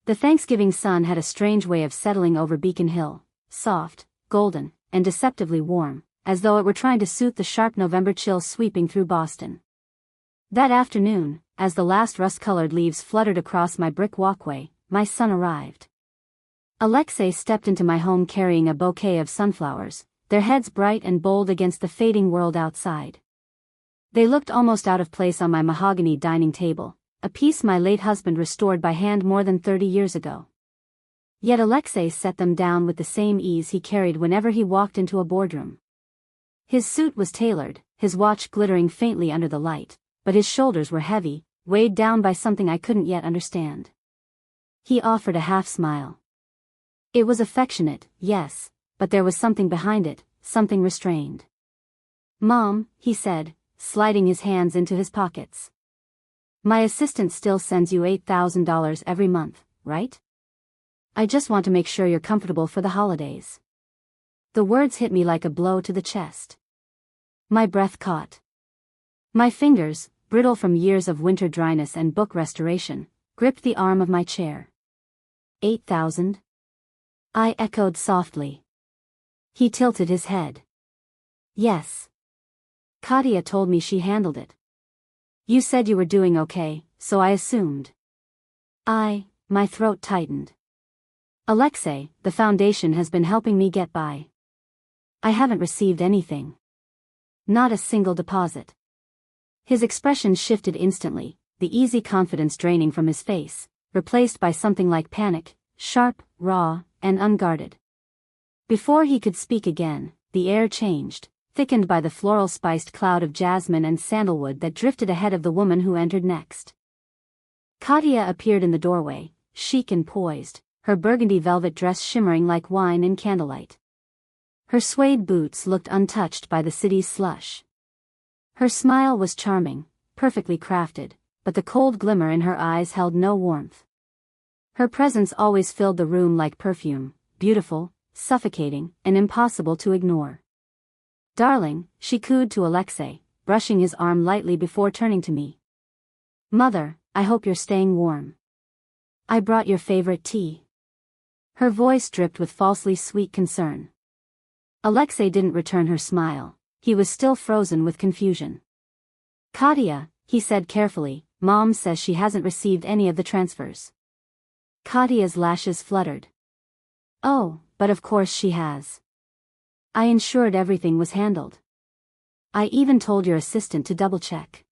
The Thanksgiving sun had a strange way of settling over Beacon Hill, soft, golden, and deceptively warm, as though it were trying to soothe the sharp November chill sweeping through Boston. That afternoon, as the last rust-colored leaves fluttered across my brick walkway, my son arrived. Alexei stepped into my home carrying a bouquet of sunflowers, their heads bright and bold against the fading world outside. They looked almost out of place on my mahogany dining table, a piece my late husband restored by hand more than 30 years ago. Yet Alexei set them down with the same ease he carried whenever he walked into a boardroom. His suit was tailored, his watch glittering faintly under the light, but his shoulders were heavy, weighed down by something I couldn't yet understand. He offered a half-smile. It was affectionate, yes, but there was something behind it, something restrained. "Mom," he said, sliding his hands into his pockets. "My assistant still sends you $8,000 every month, right? I just want to make sure you're comfortable for the holidays." The words hit me like a blow to the chest. My breath caught. My fingers, brittle from years of winter dryness and book restoration, gripped the arm of my chair. 8,000? I echoed softly. He tilted his head. "Yes. Katya told me she handled it. You said you were doing okay, so I assumed." My throat tightened. "Alexei, the foundation has been helping me get by. I haven't received anything. Not a single deposit." His expression shifted instantly, the easy confidence draining from his face, replaced by something like panic, sharp, raw, and unguarded. Before he could speak again, the air changed, thickened by the floral-spiced cloud of jasmine and sandalwood that drifted ahead of the woman who entered next. Katya appeared in the doorway, chic and poised, her burgundy velvet dress shimmering like wine in candlelight. Her suede boots looked untouched by the city's slush. Her smile was charming, perfectly crafted, but the cold glimmer in her eyes held no warmth. Her presence always filled the room like perfume, beautiful, suffocating, and impossible to ignore. "Darling," she cooed to Alexei, brushing his arm lightly before turning to me. "Mother, I hope you're staying warm. I brought your favorite tea." Her voice dripped with falsely sweet concern. Alexei didn't return her smile. He was still frozen with confusion. "Katya," he said carefully, "Mom says she hasn't received any of the transfers." Katya's lashes fluttered. "Oh, but of course she has. I ensured everything was handled. I even told your assistant to double-check."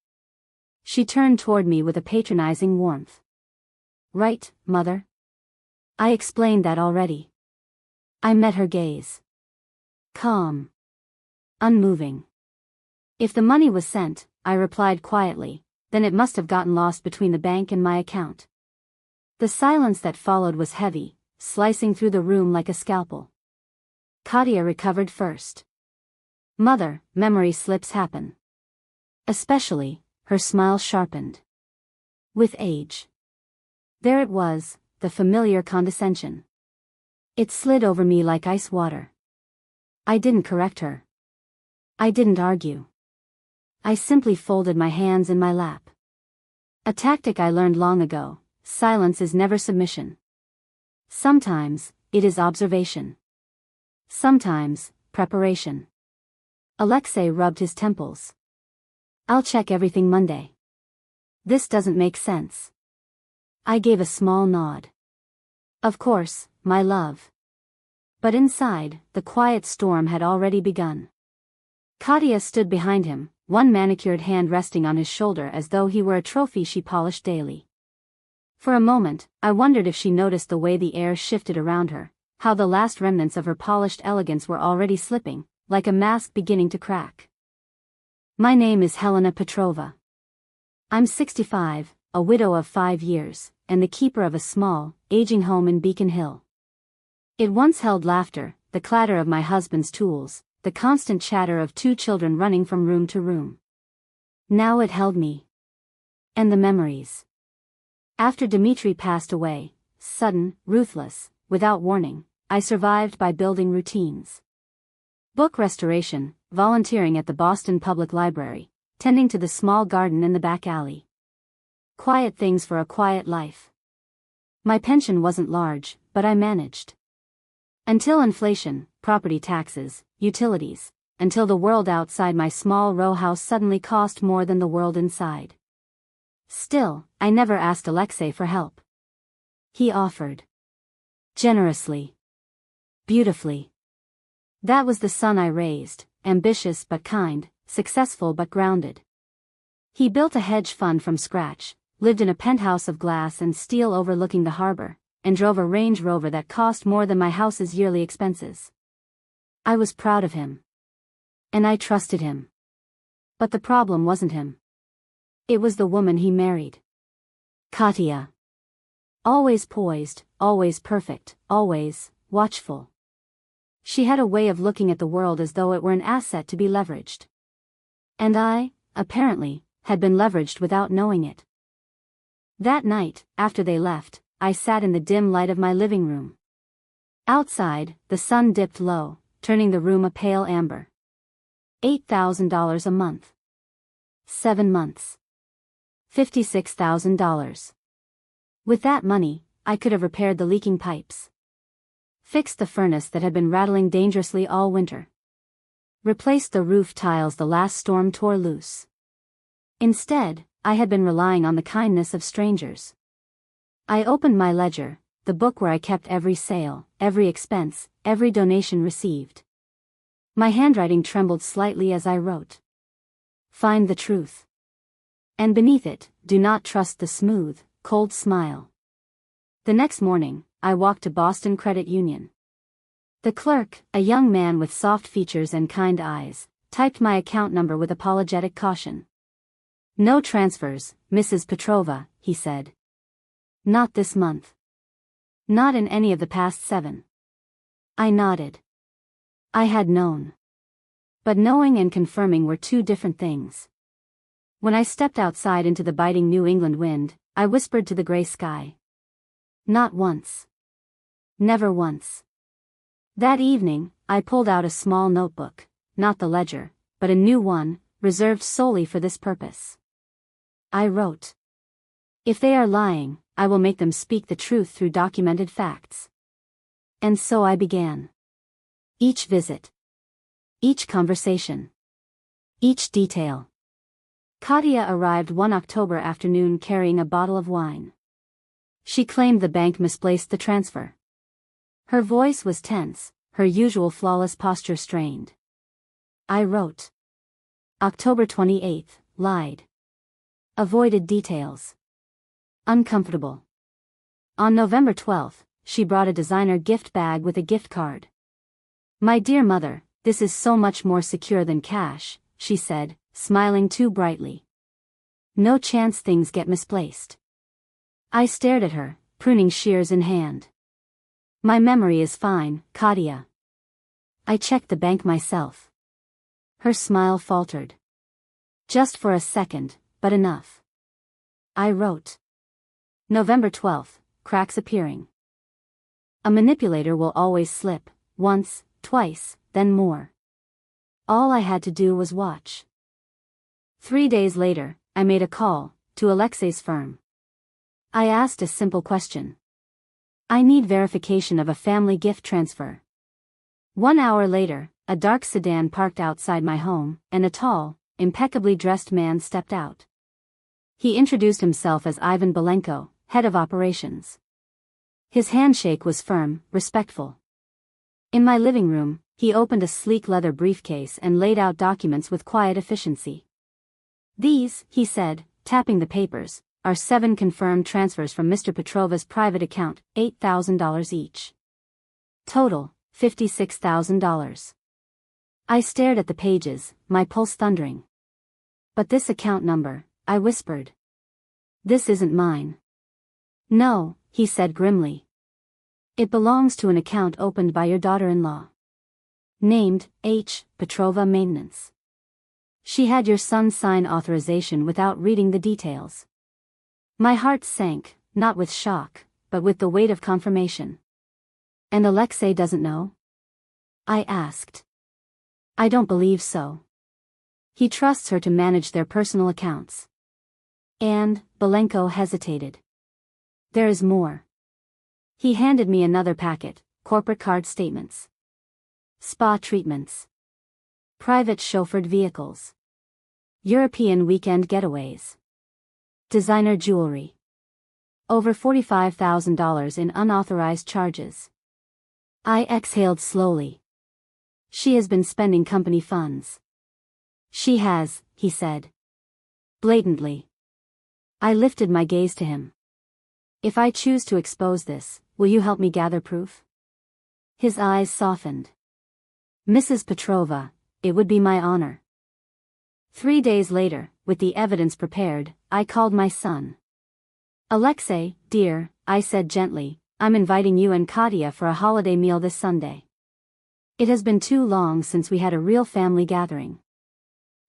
She turned toward me with a patronizing warmth. "Right, Mother? I explained that already." I met her gaze. Calm. Unmoving. "If the money was sent," I replied quietly, "then it must have gotten lost between the bank and my account." The silence that followed was heavy, slicing through the room like a scalpel. Katya recovered first. "Mother, memory slips happen. Especially," her smile sharpened. "With age." There it was, the familiar condescension. It slid over me like ice water. I didn't correct her. I didn't argue. I simply folded my hands in my lap. A tactic I learned long ago: silence is never submission. Sometimes, it is observation. Sometimes, preparation. Alexei rubbed his temples. "I'll check everything Monday." "This doesn't make sense." I gave a small nod. "Of course, my love." But inside, the quiet storm had already begun. Katya stood behind him, one manicured hand resting on his shoulder as though he were a trophy she polished daily. For a moment, I wondered if she noticed the way the air shifted around her, how the last remnants of her polished elegance were already slipping, like a mask beginning to crack. "My name is Helena Petrova. I'm 65, a widow of 5 years, and the keeper of a small, aging home in Beacon Hill. It once held laughter, the clatter of my husband's tools, the constant chatter of 2 children running from room to room. Now it held me. And the memories. After Dmitri passed away, sudden, ruthless, without warning, I survived by building routines. Book restoration, volunteering at the Boston Public Library, tending to the small garden in the back alley. Quiet things for a quiet life. My pension wasn't large, but I managed. Until inflation, property taxes, utilities, until the world outside my small row house suddenly cost more than the world inside. Still, I never asked Alexei for help. He offered. Generously. Beautifully. That was the son I raised, ambitious but kind, successful but grounded. He built a hedge fund from scratch, lived in a penthouse of glass and steel overlooking the harbor, and drove a Range Rover that cost more than my house's yearly expenses. I was proud of him. And I trusted him. But the problem wasn't him. It was the woman he married. Katya. Always poised, always perfect, always watchful. She had a way of looking at the world as though it were an asset to be leveraged. And I, apparently, had been leveraged without knowing it. That night, after they left, I sat in the dim light of my living room. Outside, the sun dipped low, turning the room a pale amber. $8,000 a month. 7 months. $56,000. With that money, I could have repaired the leaking pipes. Fixed the furnace that had been rattling dangerously all winter. Replaced the roof tiles the last storm tore loose. Instead, I had been relying on the kindness of strangers. I opened my ledger, the book where I kept every sale, every expense, every donation received. My handwriting trembled slightly as I wrote. Find the truth. And beneath it, do not trust the smooth, cold smile. The next morning, I walked to Boston Credit Union. The clerk, a young man with soft features and kind eyes, typed my account number with apologetic caution. No transfers, Mrs. Petrova, he said. Not this month. Not in any of the past 7. I nodded. I had known. But knowing and confirming were two different things. When I stepped outside into the biting New England wind, I whispered to the gray sky. Not once. Never once. That evening, I pulled out a small notebook, not the ledger, but a new one, reserved solely for this purpose. I wrote. If they are lying, I will make them speak the truth through documented facts. And so I began. Each visit. Each conversation. Each detail. Katya arrived one October afternoon carrying a bottle of wine. She claimed the bank misplaced the transfer. Her voice was tense, her usual flawless posture strained. I wrote. October 28th, lied. Avoided details. Uncomfortable. On November 12th, she brought a designer gift bag with a gift card. My dear mother, this is so much more secure than cash, she said, smiling too brightly. No chance things get misplaced. I stared at her, pruning shears in hand. My memory is fine, Katya. I checked the bank myself. Her smile faltered. Just for a second, but enough. I wrote. November 12th, cracks appearing. A manipulator will always slip, once, twice, then more. All I had to do was watch. 3 days later, I made a call, to Alexei's firm. I asked a simple question. I need verification of a family gift transfer. 1 hour later, a dark sedan parked outside my home, and a tall, impeccably dressed man stepped out. He introduced himself as Ivan Belenko, head of operations. His handshake was firm, respectful. In my living room, he opened a sleek leather briefcase and laid out documents with quiet efficiency. These, he said, tapping the papers, are 7 confirmed transfers from Mr. Petrova's private account, $8,000 each. Total, $56,000. I stared at the pages, my pulse thundering. But this account number, I whispered. This isn't mine. No, he said grimly. It belongs to an account opened by your daughter-in-law. Named, H. Petrova Maintenance. She had your son sign authorization without reading the details. My heart sank, not with shock, but with the weight of confirmation. And Alexei doesn't know? I asked. I don't believe so. He trusts her to manage their personal accounts. And, Belenko hesitated. There is more. He handed me another packet, corporate card statements. Spa treatments. Private chauffeured vehicles. European weekend getaways. Designer jewelry. Over $45,000 in unauthorized charges. I exhaled slowly. She has been spending company funds. She has, he said. Blatantly. I lifted my gaze to him. If I choose to expose this, will you help me gather proof? His eyes softened. Mrs. Petrova, it would be my honor. 3 days later, with the evidence prepared, I called my son. Alexei, dear, I said gently, I'm inviting you and Katya for a holiday meal this Sunday. It has been too long since we had a real family gathering.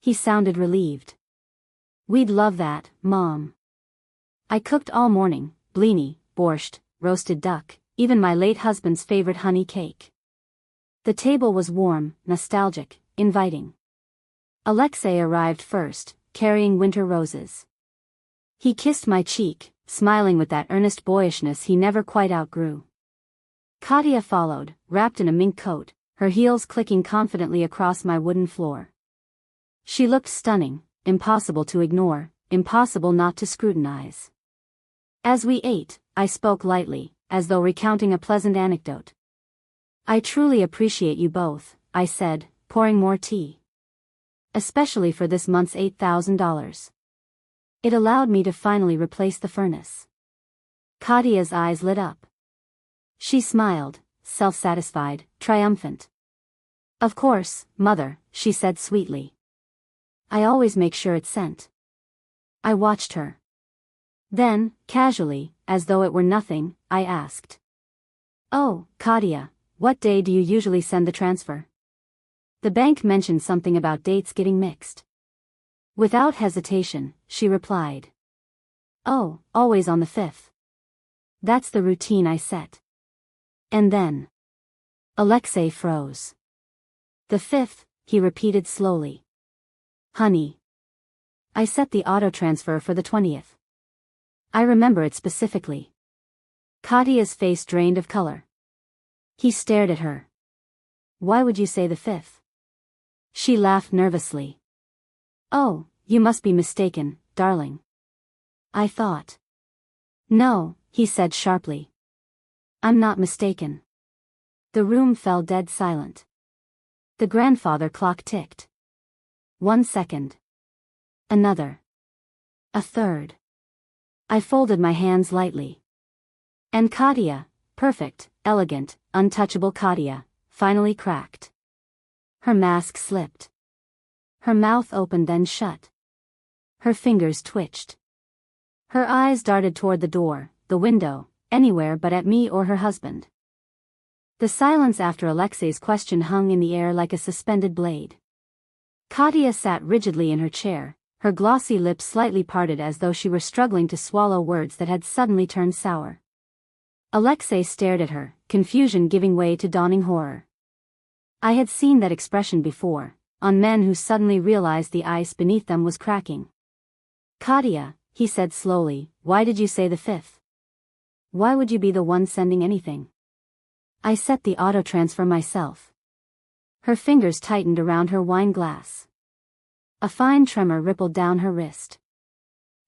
He sounded relieved. We'd love that, Mom. I cooked all morning, blini, borscht, roasted duck, even my late husband's favorite honey cake. The table was warm, nostalgic, inviting. Alexei arrived first, carrying winter roses. He kissed my cheek, smiling with that earnest boyishness he never quite outgrew. Katya followed, wrapped in a mink coat, her heels clicking confidently across my wooden floor. She looked stunning, impossible to ignore, impossible not to scrutinize. As we ate, I spoke lightly, as though recounting a pleasant anecdote. I truly appreciate you both, I said, pouring more tea. Especially for this month's $8,000. It allowed me to finally replace the furnace. Katya's eyes lit up. She smiled, self-satisfied, triumphant. Of course, Mother, she said sweetly. I always make sure it's sent. I watched her. Then, casually, as though it were nothing, I asked. Oh, Katya, what day do you usually send the transfer? The bank mentioned something about dates getting mixed. Without hesitation, she replied. Oh, always on the 5th. That's the routine I set. And then. Alexei froze. The 5th, he repeated slowly. Honey. I set the auto transfer for the 20th. I remember it specifically. Katya's face drained of color. He stared at her. Why would you say the 5th? She laughed nervously. Oh, you must be mistaken, darling. I thought. No, he said sharply. I'm not mistaken. The room fell dead silent. The grandfather clock ticked. 1 second. Another. A third. I folded my hands lightly. And Katya, perfect, elegant, untouchable Katya, finally cracked. Her mask slipped. Her mouth opened then shut. Her fingers twitched. Her eyes darted toward the door, the window, anywhere but at me or her husband. The silence after Alexei's question hung in the air like a suspended blade. Katya sat rigidly in her chair, her glossy lips slightly parted as though she were struggling to swallow words that had suddenly turned sour. Alexei stared at her, confusion giving way to dawning horror. I had seen that expression before, on men who suddenly realized the ice beneath them was cracking. Katya, he said slowly, why did you say the 5th? Why would you be the one sending anything? I set the auto transfer myself. Her fingers tightened around her wine glass. A fine tremor rippled down her wrist.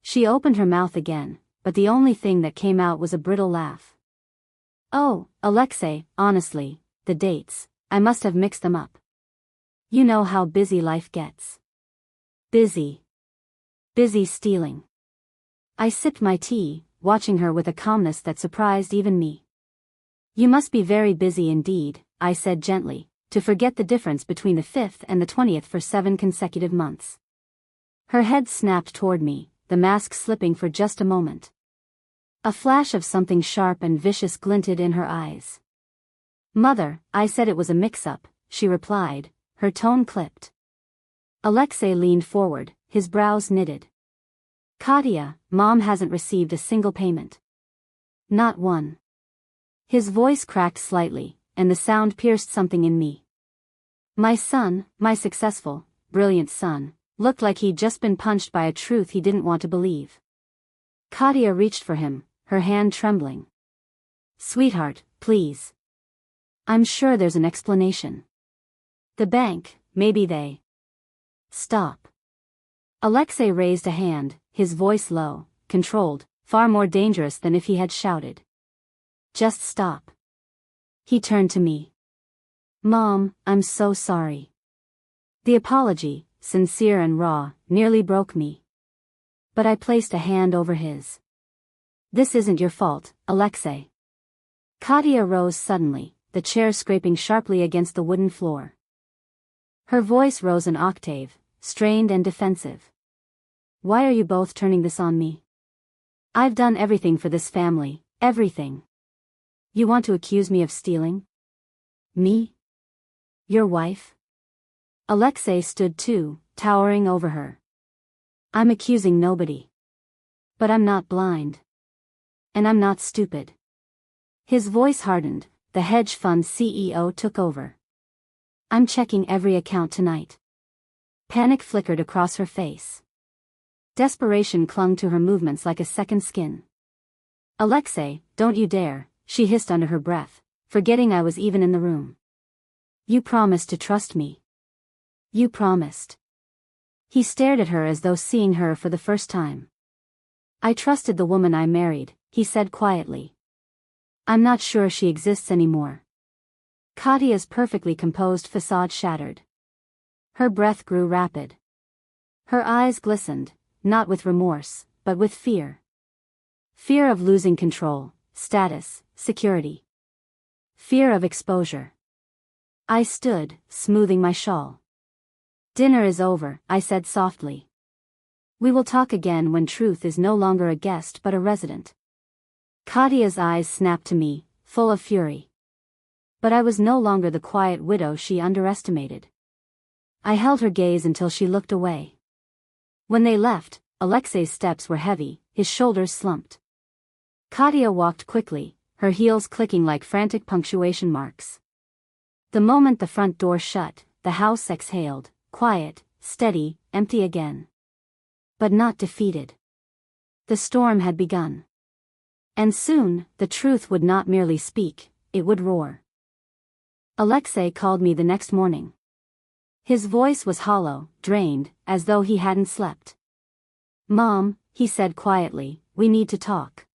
She opened her mouth again, but the only thing that came out was a brittle laugh. Oh, Alexei, honestly, the dates, I must have mixed them up. You know how busy life gets. Busy. Busy stealing. I sipped my tea, watching her with a calmness that surprised even me. You must be very busy indeed, I said gently, to forget the difference between the 5th and the 20th for 7 consecutive months. Her head snapped toward me, the mask slipping for just a moment. A flash of something sharp and vicious glinted in her eyes. Mother, I said it was a mix-up, she replied, her tone clipped. Alexei leaned forward, his brows knitted. Katya, Mom hasn't received a single payment. Not one. His voice cracked slightly, and the sound pierced something in me. My son, my successful, brilliant son, looked like he'd just been punched by a truth he didn't want to believe. Katya reached for him, her hand trembling. Sweetheart, please. I'm sure there's an explanation. The bank, maybe they. Stop. Alexei raised a hand, his voice low, controlled, far more dangerous than if he had shouted. Just stop. He turned to me. Mom, I'm so sorry. The apology, sincere and raw, nearly broke me. But I placed a hand over his. This isn't your fault, Alexei. Katya rose suddenly, the chair scraping sharply against the wooden floor. Her voice rose an octave, strained and defensive. Why are you both turning this on me? I've done everything for this family, everything. You want to accuse me of stealing? Me? Your wife? Alexei stood too, towering over her. I'm accusing nobody. But I'm not blind. And I'm not stupid. His voice hardened, the hedge fund CEO took over. I'm checking every account tonight. Panic flickered across her face. Desperation clung to her movements like a second skin. Alexei, don't you dare, she hissed under her breath, forgetting I was even in the room. You promised to trust me. You promised. He stared at her as though seeing her for the first time. I trusted the woman I married, he said quietly. I'm not sure she exists anymore. Katya's perfectly composed facade shattered. Her breath grew rapid. Her eyes glistened, not with remorse, but with fear. Fear of losing control, status, security. Fear of exposure. I stood, smoothing my shawl. Dinner is over, I said softly. We will talk again when truth is no longer a guest but a resident. Katya's eyes snapped to me, full of fury. But I was no longer the quiet widow she underestimated. I held her gaze until she looked away. When they left, Alexei's steps were heavy, his shoulders slumped. Katya walked quickly, her heels clicking like frantic punctuation marks. The moment the front door shut, the house exhaled, quiet, steady, empty again. But not defeated. The storm had begun. And soon, the truth would not merely speak, it would roar. Alexei called me the next morning. His voice was hollow, drained, as though he hadn't slept. Mom, he said quietly, we need to talk.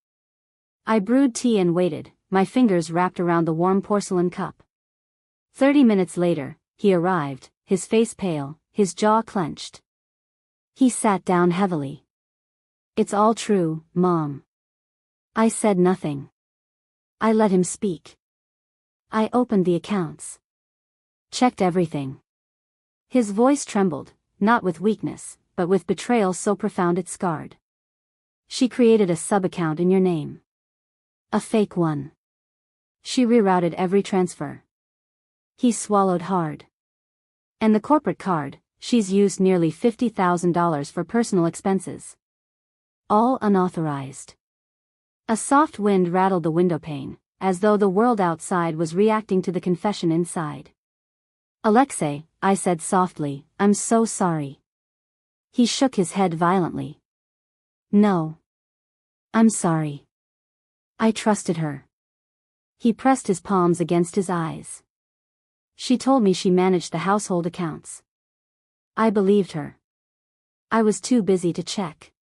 I brewed tea and waited, my fingers wrapped around the warm porcelain cup. 30 minutes later, he arrived, his face pale, his jaw clenched. He sat down heavily. It's all true, Mom. I said nothing. I let him speak. I opened the accounts. Checked everything. His voice trembled, not with weakness, but with betrayal so profound it scarred. She created a sub-account in your name. A fake one. She rerouted every transfer. He swallowed hard. And the corporate card, she's used nearly $50,000 for personal expenses. All unauthorized. A soft wind rattled the windowpane, as though the world outside was reacting to the confession inside. Alexei, I said softly, I'm so sorry. He shook his head violently. No. I'm sorry. I trusted her. He pressed his palms against his eyes. She told me she managed the household accounts. I believed her. I was too busy to check.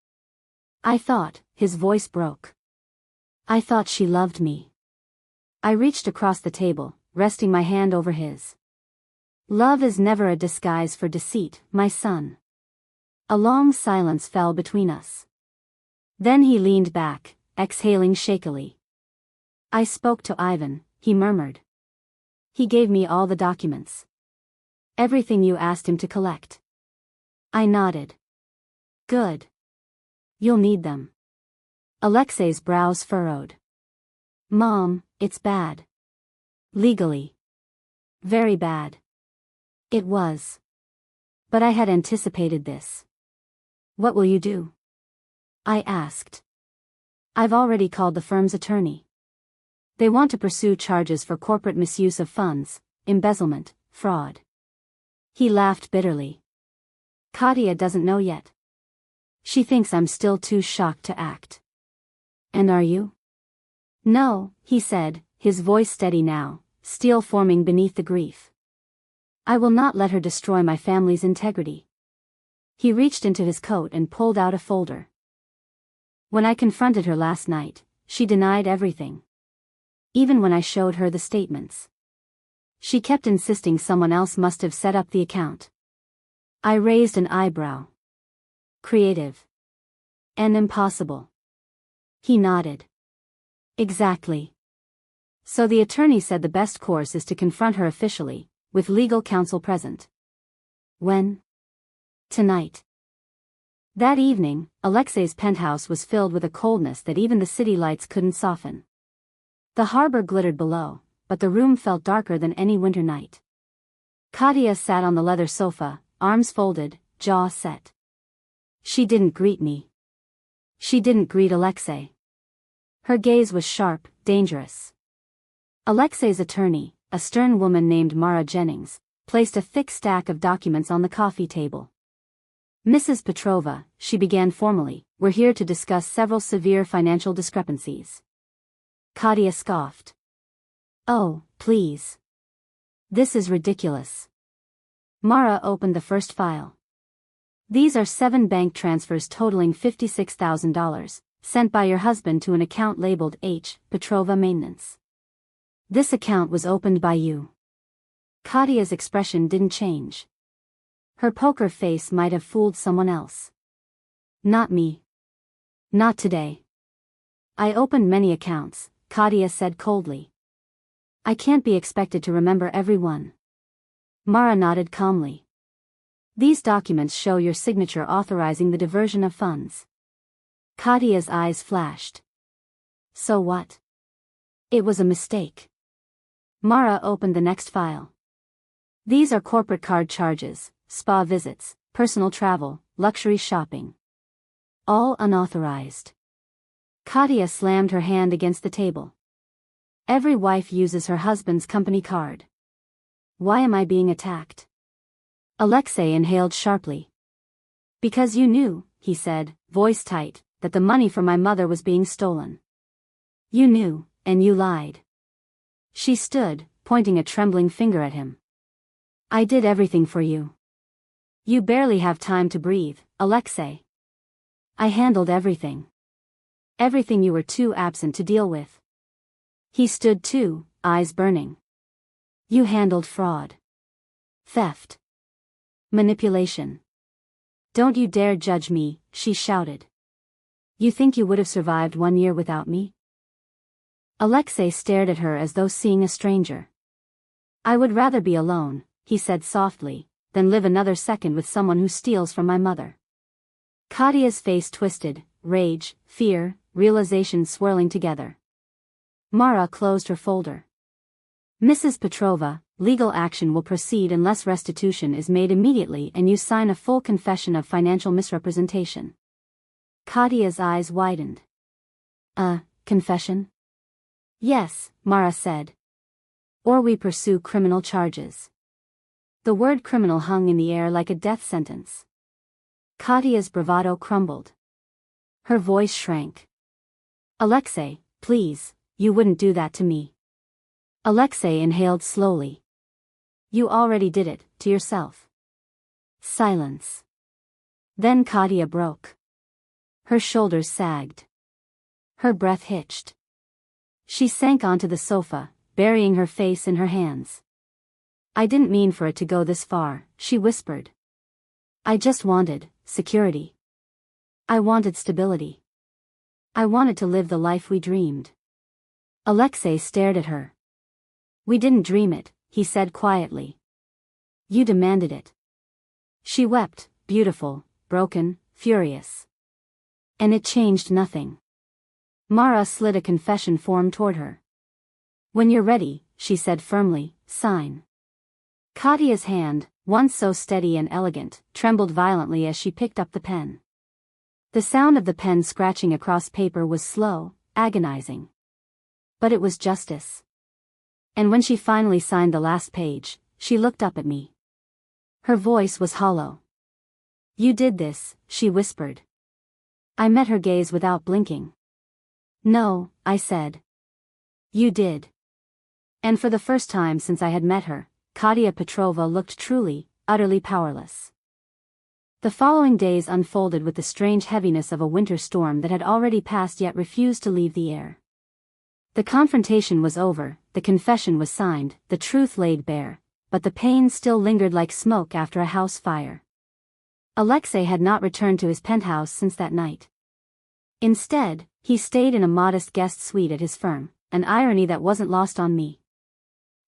I thought, his voice broke. I thought she loved me. I reached across the table, resting my hand over his. Love is never a disguise for deceit, my son. A long silence fell between us. Then he leaned back, exhaling shakily. I spoke to Ivan, he murmured. He gave me all the documents. Everything you asked him to collect. I nodded. Good. You'll need them. Alexei's brows furrowed. Mom, it's bad. Legally. Very bad. It was. But I had anticipated this. What will you do? I asked. I've already called the firm's attorney. They want to pursue charges for corporate misuse of funds, embezzlement, fraud. He laughed bitterly. Katya doesn't know yet. She thinks I'm still too shocked to act. And are you? No, he said, his voice steady now, steel forming beneath the grief. I will not let her destroy my family's integrity. He reached into his coat and pulled out a folder. When I confronted her last night, she denied everything. Even when I showed her the statements. She kept insisting someone else must have set up the account. I raised an eyebrow. Creative. And impossible. He nodded. Exactly. So the attorney said the best course is to confront her officially, with legal counsel present. When? Tonight. That evening, Alexei's penthouse was filled with a coldness that even the city lights couldn't soften. The harbor glittered below, but the room felt darker than any winter night. Katia sat on the leather sofa, arms folded, jaw set. She didn't greet me. She didn't greet Alexei. Her gaze was sharp, dangerous. Alexei's attorney, a stern woman named Mara Jennings, placed a thick stack of documents on the coffee table. Mrs. Petrova, she began formally, we're here to discuss several severe financial discrepancies. Katia scoffed. Oh, please. This is ridiculous. Mara opened the first file. These are 7 bank transfers totaling $56,000, sent by your husband to an account labeled H. Petrova Maintenance. This account was opened by you. Katia's expression didn't change. Her poker face might have fooled someone else. Not me. Not today. I opened many accounts, Katia said coldly. I can't be expected to remember every one. Mara nodded calmly. These documents show your signature authorizing the diversion of funds. Katia's eyes flashed. So what? It was a mistake. Mara opened the next file. These are corporate card charges, spa visits, personal travel, luxury shopping. All unauthorized. Katia slammed her hand against the table. Every wife uses her husband's company card. Why am I being attacked? Alexei inhaled sharply. Because you knew, he said, voice tight, that the money from my mother was being stolen. You knew, and you lied. She stood, pointing a trembling finger at him. I did everything for you. You barely have time to breathe, Alexei. I handled everything. Everything you were too absent to deal with. He stood too, eyes burning. You handled fraud. Theft. Manipulation. Don't you dare judge me, she shouted. You think you would have survived 1 year without me? Alexei stared at her as though seeing a stranger. I would rather be alone, he said softly, than live another second with someone who steals from my mother. Katia's face twisted, rage, fear, realization swirling together. Mara closed her folder. Mrs. Petrova, legal action will proceed unless restitution is made immediately and you sign a full confession of financial misrepresentation. Katia's eyes widened. Confession? Yes, Mara said. Or we pursue criminal charges. The word criminal hung in the air like a death sentence. Katia's bravado crumbled. Her voice shrank. Alexei, please, you wouldn't do that to me. Alexei inhaled slowly. You already did it, to yourself. Silence. Then Katia broke. Her shoulders sagged. Her breath hitched. She sank onto the sofa, burying her face in her hands. I didn't mean for it to go this far, she whispered. I just wanted security. I wanted stability. I wanted to live the life we dreamed. Alexei stared at her. We didn't dream it, he said quietly. You demanded it. She wept, beautiful, broken, furious. And it changed nothing. Mara slid a confession form toward her. When you're ready, she said firmly, sign. Katia's hand, once so steady and elegant, trembled violently as she picked up the pen. The sound of the pen scratching across paper was slow, agonizing. But it was justice. And when she finally signed the last page, she looked up at me. Her voice was hollow. You did this, she whispered. I met her gaze without blinking. No, I said. You did. And for the first time since I had met her, Katia Petrova looked truly, utterly powerless. The following days unfolded with the strange heaviness of a winter storm that had already passed yet refused to leave the air. The confrontation was over, the confession was signed, the truth laid bare, but the pain still lingered like smoke after a house fire. Alexei had not returned to his penthouse since that night. Instead, he stayed in a modest guest suite at his firm, an irony that wasn't lost on me.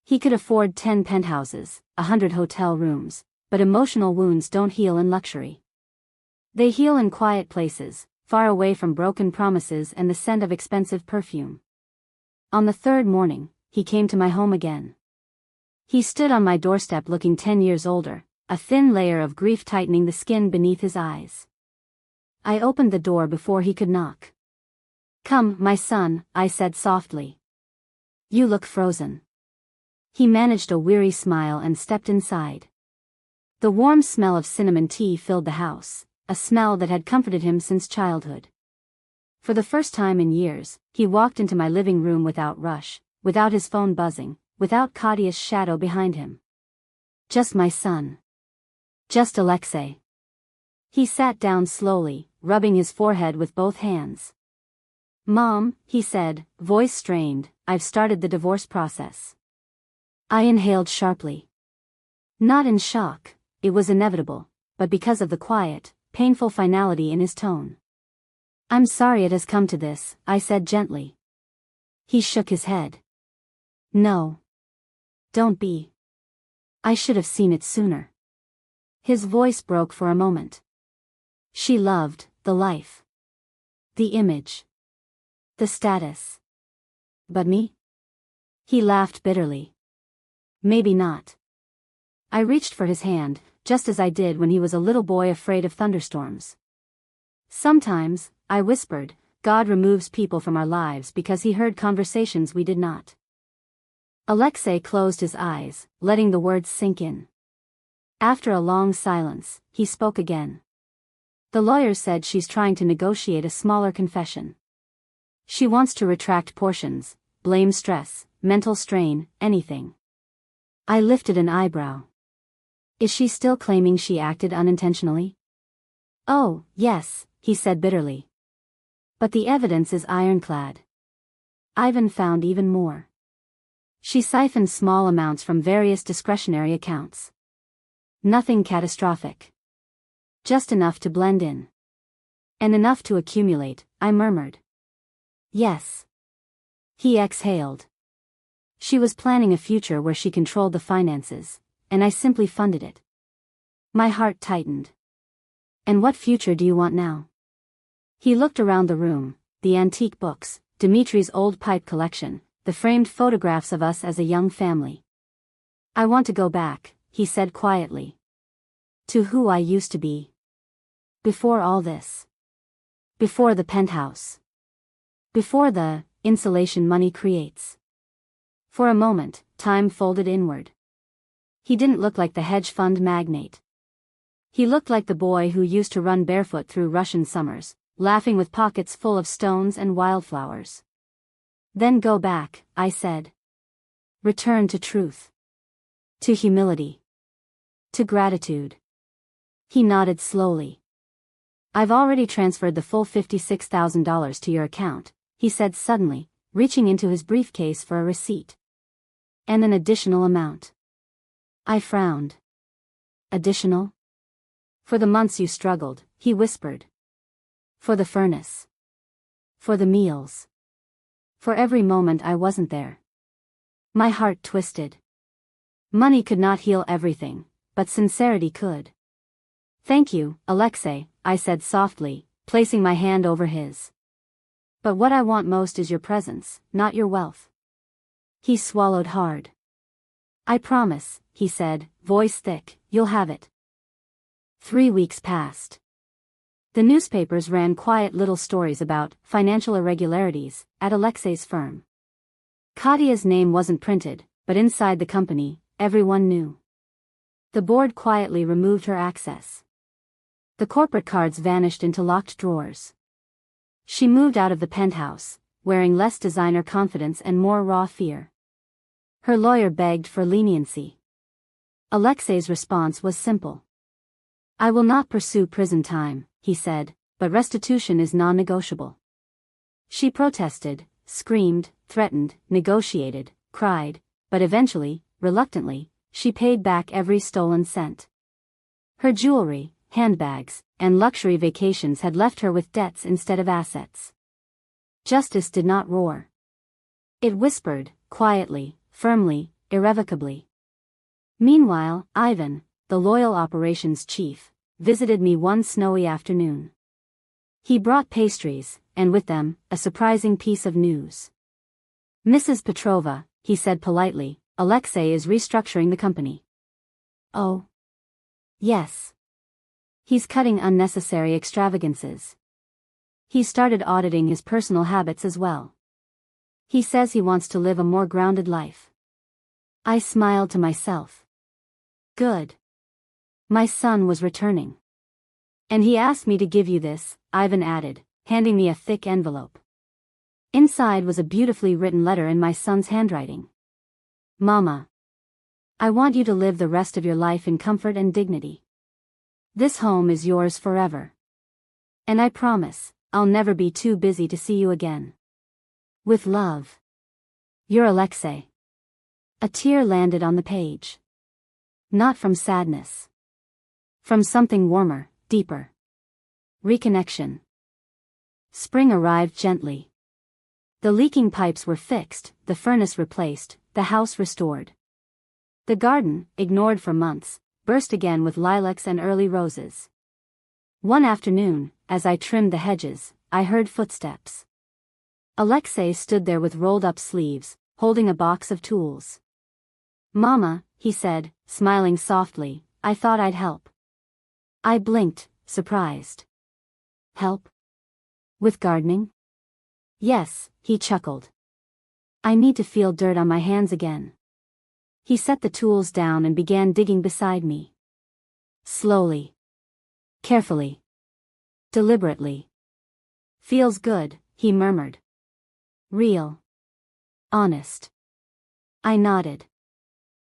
He could afford 10 penthouses, 100 hotel rooms, but emotional wounds don't heal in luxury. They heal in quiet places, far away from broken promises and the scent of expensive perfume. On the third morning, he came to my home again. He stood on my doorstep looking 10 years older, a thin layer of grief tightening the skin beneath his eyes. I opened the door before he could knock. "Come, my son," I said softly. "You look frozen." He managed a weary smile and stepped inside. The warm smell of cinnamon tea filled the house, a smell that had comforted him since childhood. For the first time in years, he walked into my living room without rush, without his phone buzzing, without Katia's shadow behind him. Just my son. Just Alexei. He sat down slowly, rubbing his forehead with both hands. "Mom," he said, voice strained, "I've started the divorce process." I inhaled sharply. Not in shock, it was inevitable, but because of the quiet, painful finality in his tone. "I'm sorry it has come to this," I said gently. He shook his head. "No. Don't be. I should have seen it sooner." His voice broke for a moment. "She loved the life. The image. The status. But me?" He laughed bitterly. "Maybe not." I reached for his hand, just as I did when he was a little boy afraid of thunderstorms. "Sometimes," I whispered, "God removes people from our lives because he heard conversations we did not." Alexei closed his eyes, letting the words sink in. After a long silence, he spoke again. "The lawyer said she's trying to negotiate a smaller confession. She wants to retract portions, blame stress, mental strain, anything." I lifted an eyebrow. "Is she still claiming she acted unintentionally?" "Oh, yes," he said bitterly. "But the evidence is ironclad. Ivan found even more. She siphoned small amounts from various discretionary accounts. Nothing catastrophic. Just enough to blend in. And enough to accumulate," I murmured. "Yes." He exhaled. "She was planning a future where she controlled the finances, and I simply funded it." My heart tightened. "And what future do you want now?" He looked around the room, the antique books, Dimitri's old pipe collection, the framed photographs of us as a young family. "I want to go back," he said quietly. "To who I used to be. Before all this. Before the penthouse. Before the insulation money creates." For a moment, time folded inward. He didn't look like the hedge fund magnate. He looked like the boy who used to run barefoot through Russian summers, laughing with pockets full of stones and wildflowers. "Then go back," I said. "Return to truth. To humility. To gratitude." He nodded slowly. "I've already transferred the full $56,000 to your account," he said suddenly, reaching into his briefcase for a receipt. "And an additional amount." I frowned. "Additional?" "For the months you struggled," he whispered. "For the furnace. For the meals. For every moment I wasn't there." My heart twisted. Money could not heal everything, but sincerity could. "Thank you, Alexei," I said softly, placing my hand over his. "But what I want most is your presence, not your wealth." He swallowed hard. "I promise," he said, voice thick, "you'll have it." 3 weeks passed. The newspapers ran quiet little stories about financial irregularities at Alexei's firm. Katia's name wasn't printed, but inside the company, everyone knew. The board quietly removed her access. The corporate cards vanished into locked drawers. She moved out of the penthouse, wearing less designer confidence and more raw fear. Her lawyer begged for leniency. Alexei's response was simple. "I will not pursue prison time," he said, "but restitution is non-negotiable." She protested, screamed, threatened, negotiated, cried, but eventually, reluctantly, she paid back every stolen cent. Her jewelry, handbags, and luxury vacations had left her with debts instead of assets. Justice did not roar. It whispered, quietly, firmly, irrevocably. Meanwhile, Ivan, the loyal operations chief, visited me one snowy afternoon. He brought pastries, and with them, a surprising piece of news. "Mrs. Petrova," he said politely, "Alexei is restructuring the company." "Oh. Yes. He's cutting unnecessary extravagances. He started auditing his personal habits as well. He says he wants to live a more grounded life." I smiled to myself. Good. My son was returning. "And he asked me to give you this," Ivan added, handing me a thick envelope. Inside was a beautifully written letter in my son's handwriting. "Mama. I want you to live the rest of your life in comfort and dignity. This home is yours forever. And I promise, I'll never be too busy to see you again. With love. Your Alexei." A tear landed on the page. Not from sadness. From something warmer, deeper. Reconnection. Spring arrived gently. The leaking pipes were fixed, the furnace replaced, the house restored. The garden, ignored for months, burst again with lilacs and early roses. One afternoon, as I trimmed the hedges, I heard footsteps. Alexei stood there with rolled-up sleeves, holding a box of tools. "Mama," he said, smiling softly, "I thought I'd help." I blinked, surprised. "Help? With gardening?" "Yes," he chuckled. "I need to feel dirt on my hands again." He set the tools down and began digging beside me. Slowly. Carefully. Deliberately. "Feels good," he murmured. "Real. Honest." I nodded.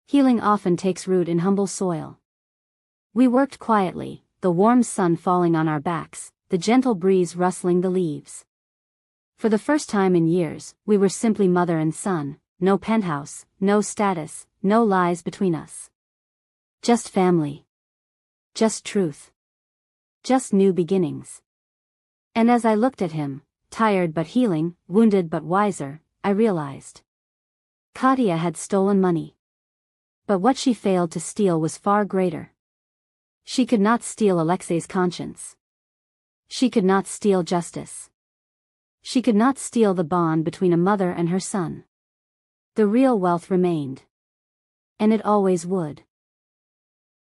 Healing often takes root in humble soil. We worked quietly, the warm sun falling on our backs, the gentle breeze rustling the leaves. For the first time in years, we were simply mother and son, no penthouse, no status, no lies between us. Just family. Just truth. Just new beginnings. And as I looked at him, tired but healing, wounded but wiser, I realized. Katya had stolen money. But what she failed to steal was far greater. She could not steal Alexei's conscience. She could not steal justice. She could not steal the bond between a mother and her son. The real wealth remained. And it always would.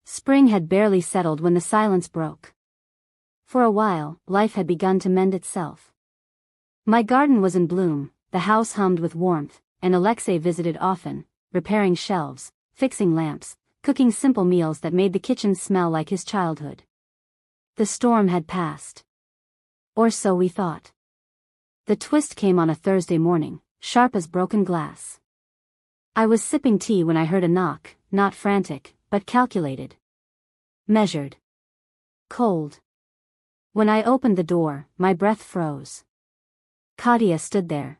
Spring had barely settled when the silence broke. For a while, life had begun to mend itself. My garden was in bloom, the house hummed with warmth, and Alexei visited often, repairing shelves, fixing lamps, cooking simple meals that made the kitchen smell like his childhood. The storm had passed. Or so we thought. The twist came on a Thursday morning, sharp as broken glass. I was sipping tea when I heard a knock, not frantic, but calculated. Measured. Cold. When I opened the door, my breath froze. Katya stood there.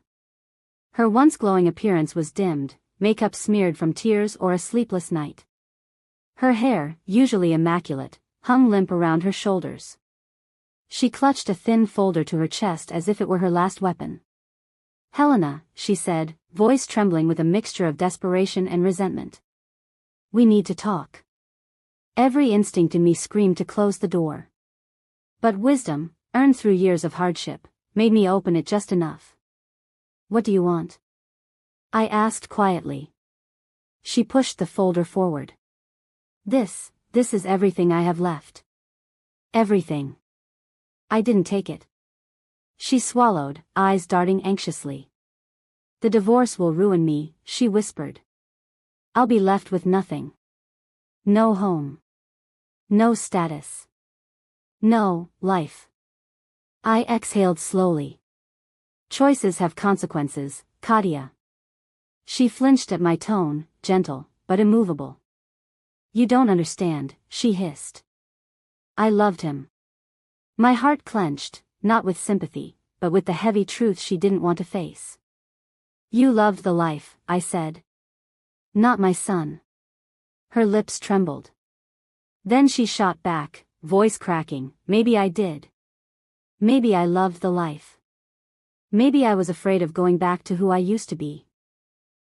Her once glowing appearance was dimmed, makeup smeared from tears or a sleepless night. Her hair, usually immaculate, hung limp around her shoulders. She clutched a thin folder to her chest as if it were her last weapon. "Helena," she said, voice trembling with a mixture of desperation and resentment. "We need to talk." Every instinct in me screamed to close the door. But wisdom, earned through years of hardship, made me open it just enough. "What do you want?" I asked quietly. She pushed the folder forward. This is everything I have left. Everything. I didn't take it." She swallowed, eyes darting anxiously. "The divorce will ruin me," she whispered. "I'll be left with nothing. No home. No status. No life." I exhaled slowly. Choices have consequences, Katia. She flinched at my tone, gentle, but immovable. You don't understand, she hissed. I loved him. My heart clenched, not with sympathy, but with the heavy truth she didn't want to face. You loved the life, I said. Not my son. Her lips trembled. Then she shot back, voice cracking, maybe I did. Maybe I loved the life. Maybe I was afraid of going back to who I used to be.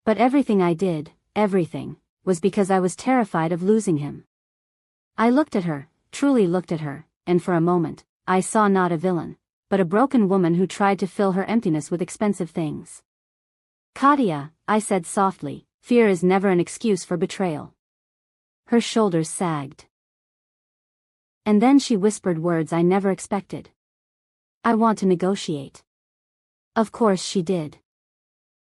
But everything I did, everything, was because I was terrified of losing him. I looked at her, truly looked at her, and for a moment, I saw not a villain, but a broken woman who tried to fill her emptiness with expensive things. Katia, I said softly, fear is never an excuse for betrayal. Her shoulders sagged. And then she whispered words I never expected. I want to negotiate. Of course she did.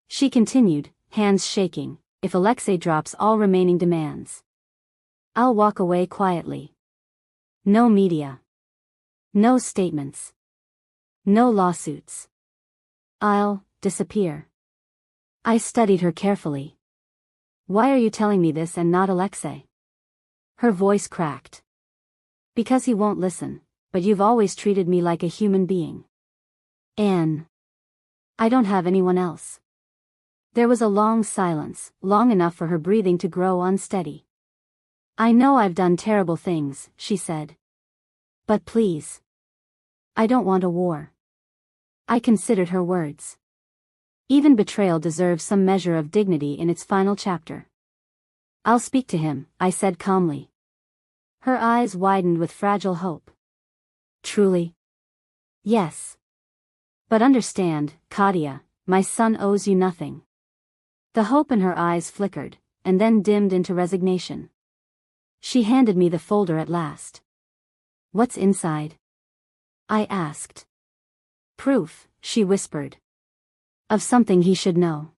She continued, hands shaking, if Alexei drops all remaining demands. I'll walk away quietly. No media. No statements. No lawsuits. I'll disappear. I studied her carefully. Why are you telling me this and not Alexei? Her voice cracked. Because he won't listen, but you've always treated me like a human being. Anne. I don't have anyone else. There was a long silence, long enough for her breathing to grow unsteady. I know I've done terrible things, she said. But please. I don't want a war. I considered her words. Even betrayal deserves some measure of dignity in its final chapter. I'll speak to him, I said calmly. Her eyes widened with fragile hope. Truly? Yes. But understand, Katia, my son owes you nothing. The hope in her eyes flickered, and then dimmed into resignation. She handed me the folder at last. What's inside? I asked. Proof, she whispered. Of something he should know.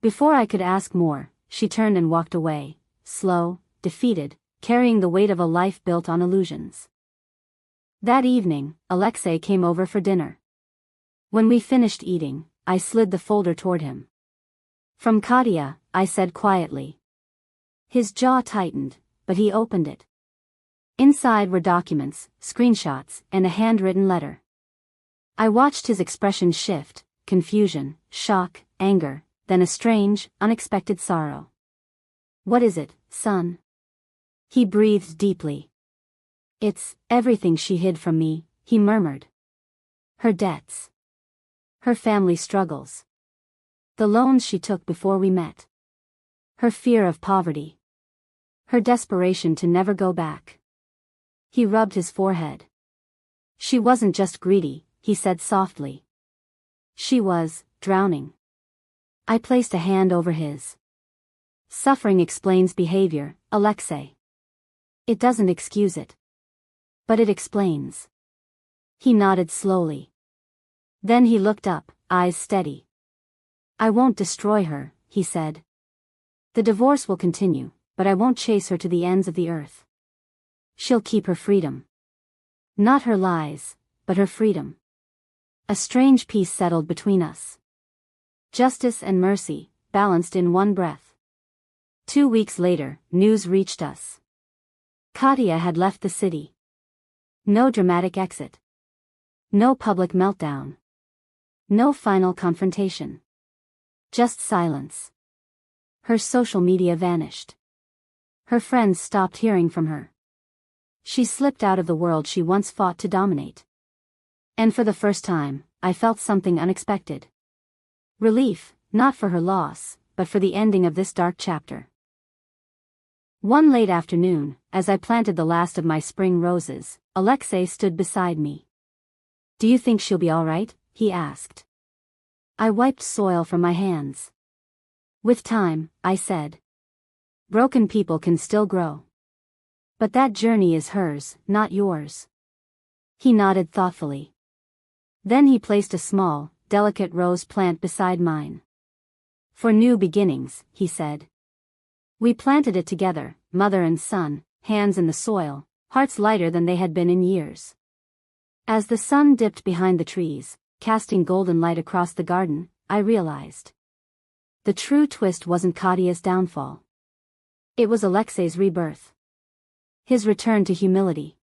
Before I could ask more, she turned and walked away, slow, defeated, carrying the weight of a life built on illusions. That evening, Alexei came over for dinner. When we finished eating, I slid the folder toward him. From Katia, I said quietly. His jaw tightened, but he opened it. Inside were documents, screenshots, and a handwritten letter. I watched his expression shift, confusion, shock, anger, then a strange, unexpected sorrow. What is it, son? He breathed deeply. It's everything she hid from me, he murmured. Her debts. Her family struggles. The loans she took before we met. Her fear of poverty. Her desperation to never go back. He rubbed his forehead. She wasn't just greedy, he said softly. She was drowning. I placed a hand over his. Suffering explains behavior, Alexei. It doesn't excuse it. But it explains. He nodded slowly. Then he looked up, eyes steady. I won't destroy her, he said. The divorce will continue, but I won't chase her to the ends of the earth. She'll keep her freedom. Not her lies, but her freedom. A strange peace settled between us. Justice and mercy, balanced in one breath. 2 weeks later, news reached us. Katia had left the city. No dramatic exit. No public meltdown. No final confrontation. Just silence. Her social media vanished. Her friends stopped hearing from her. She slipped out of the world she once fought to dominate. And for the first time, I felt something unexpected. Relief, not for her loss, but for the ending of this dark chapter. One late afternoon, as I planted the last of my spring roses, Alexei stood beside me. Do you think she'll be all right? He asked. I wiped soil from my hands. With time, I said. Broken people can still grow. But that journey is hers, not yours. He nodded thoughtfully. Then he placed a small, delicate rose plant beside mine. For new beginnings, he said. We planted it together, mother and son, hands in the soil, hearts lighter than they had been in years. As the sun dipped behind the trees, casting golden light across the garden, I realized. The true twist wasn't Katya's downfall. It was Alexei's rebirth. His return to humility.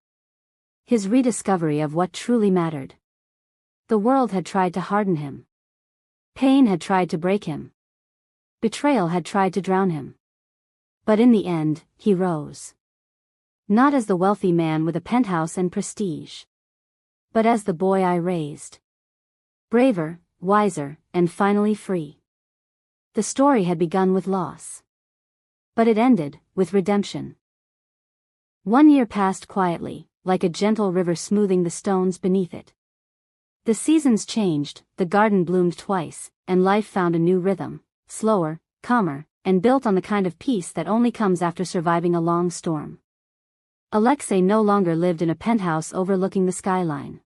His rediscovery of what truly mattered. The world had tried to harden him. Pain had tried to break him. Betrayal had tried to drown him. But in the end, he rose. Not as the wealthy man with a penthouse and prestige, but as the boy I raised. Braver, wiser, and finally free. The story had begun with loss. But it ended with redemption. 1 year passed quietly, like a gentle river smoothing the stones beneath it. The seasons changed, the garden bloomed twice, and life found a new rhythm, slower, calmer, and built on the kind of peace that only comes after surviving a long storm. Alexei no longer lived in a penthouse overlooking the skyline.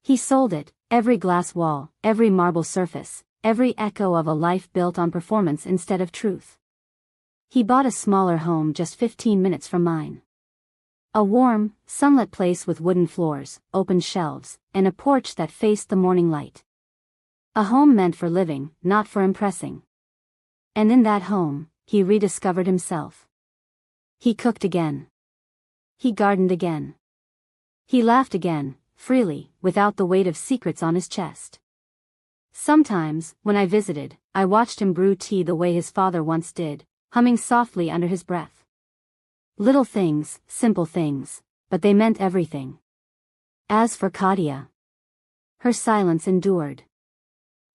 He sold it, every glass wall, every marble surface, every echo of a life built on performance instead of truth. He bought a smaller home just 15 minutes from mine. A warm, sunlit place with wooden floors, open shelves, and a porch that faced the morning light. A home meant for living, not for impressing. And in that home, he rediscovered himself. He cooked again. He gardened again. He laughed again, freely, without the weight of secrets on his chest. Sometimes, when I visited, I watched him brew tea the way his father once did, humming softly under his breath. Little things, simple things, but they meant everything. As for Katya, her silence endured.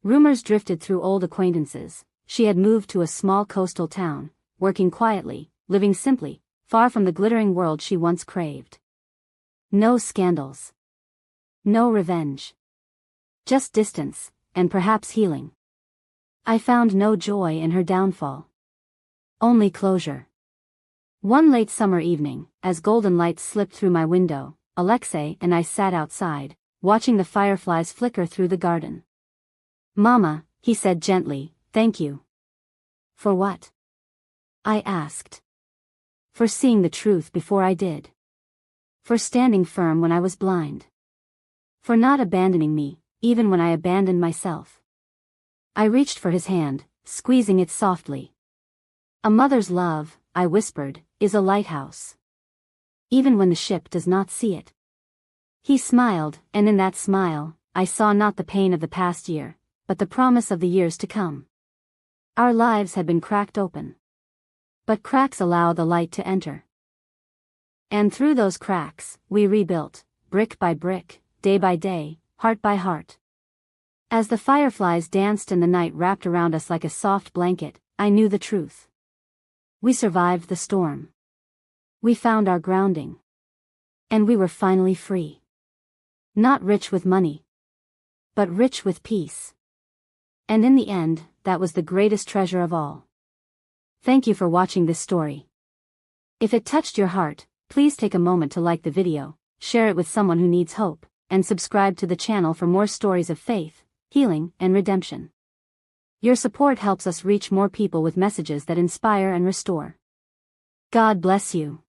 Rumors drifted through old acquaintances. She had moved to a small coastal town, working quietly, living simply, far from the glittering world she once craved. No scandals. No revenge. Just distance, and perhaps healing. I found no joy in her downfall. Only closure. One late summer evening, as golden light slipped through my window, Alexei and I sat outside, watching the fireflies flicker through the garden. "Mama," he said gently, "thank you." "For what?" I asked. "For seeing the truth before I did. For standing firm when I was blind. For not abandoning me, even when I abandoned myself." I reached for his hand, squeezing it softly. "A mother's love," I whispered, "is a lighthouse. Even when the ship does not see it." He smiled, and in that smile, I saw not the pain of the past year, but the promise of the years to come. Our lives had been cracked open. But cracks allow the light to enter. And through those cracks, we rebuilt, brick by brick, day by day, heart by heart. As the fireflies danced and the night wrapped around us like a soft blanket, I knew the truth. We survived the storm. We found our grounding. And we were finally free. Not rich with money, but rich with peace. And in the end, that was the greatest treasure of all. Thank you for watching this story. If it touched your heart, please take a moment to like the video, share it with someone who needs hope, and subscribe to the channel for more stories of faith, healing, and redemption. Your support helps us reach more people with messages that inspire and restore. God bless you.